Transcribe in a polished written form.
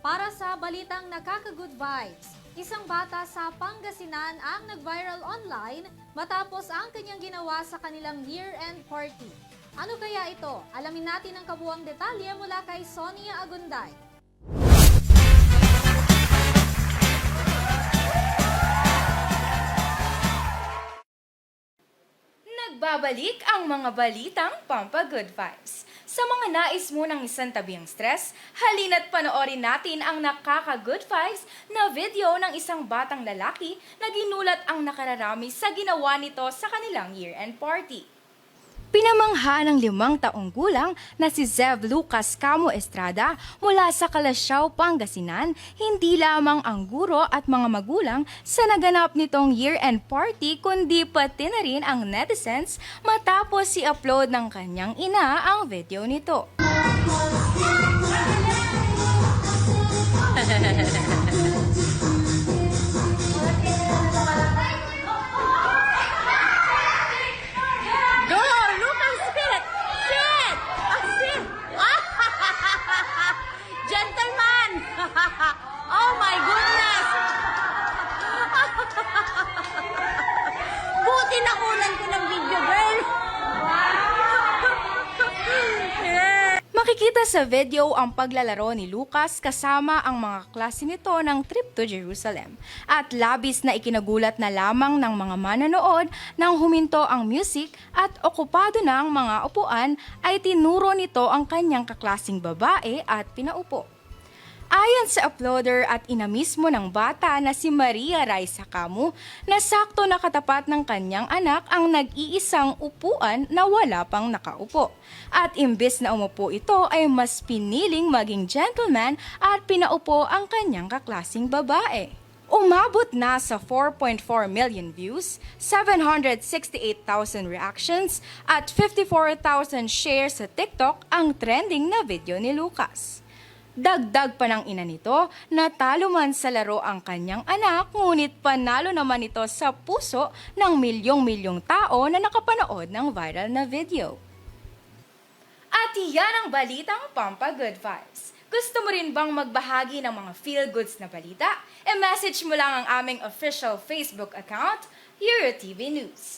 Para sa balitang nakaka-good vibes, isang bata sa Pangasinan ang nag-viral online matapos ang kanyang ginawa sa kanilang year-end party. Ano kaya ito? Alamin natin ang kabuuang detalye mula kay Sonia Agunday. Nagbabalik ang mga balitang Pampa-Good Vibes. Sa mga nais mo ng isang tabi ang stress, halina't panoorin natin ang nakaka-good vibes na video ng isang batang lalaki na ginulat ang nakararami sa ginawa nito sa kanilang year-end party. Pinamangha ng 5 taong gulang na si Zev Lucas Camo Estrada mula sa Calasiao, Pangasinan, hindi lamang ang guro at mga magulang sa naganap nitong year-end party kundi pati na rin ang netizens matapos i-upload ng kanyang ina ang video nito. Gentleman! Oh my goodness! Buti nakunan ko ng video, girl! Makikita sa video ang paglalaro ni Lucas kasama ang mga klase nito ng trip to Jerusalem. At labis na ikinagulat na lamang ng mga manonood nang huminto ang music at okupado na ang mga upuan ay tinuro nito ang kanyang kaklasing babae at pinaupo. Ayon sa uploader at ina mismo ng bata na si Maria Raisa Camo, na sakto nakatapat ng kanyang anak ang nag-iisang upuan na wala pang nakaupo. At imbes na umupo ito ay mas piniling maging gentleman at pinaupo ang kanyang kaklasing babae. Umabot na sa 4.4 million views, 768,000 reactions at 54,000 shares sa TikTok ang trending na video ni Lucas. Dagdag pa ng ina nito, natalo man sa laro ang kanyang anak, ngunit panalo naman ito sa puso ng milyong-milyong tao na nakapanood ng viral na video. At iyan ang balitang Pampa-Good Vibes. Gusto mo rin bang magbahagi ng mga feel-goods na balita? E-message mo lang ang aming official Facebook account, EuroTV News.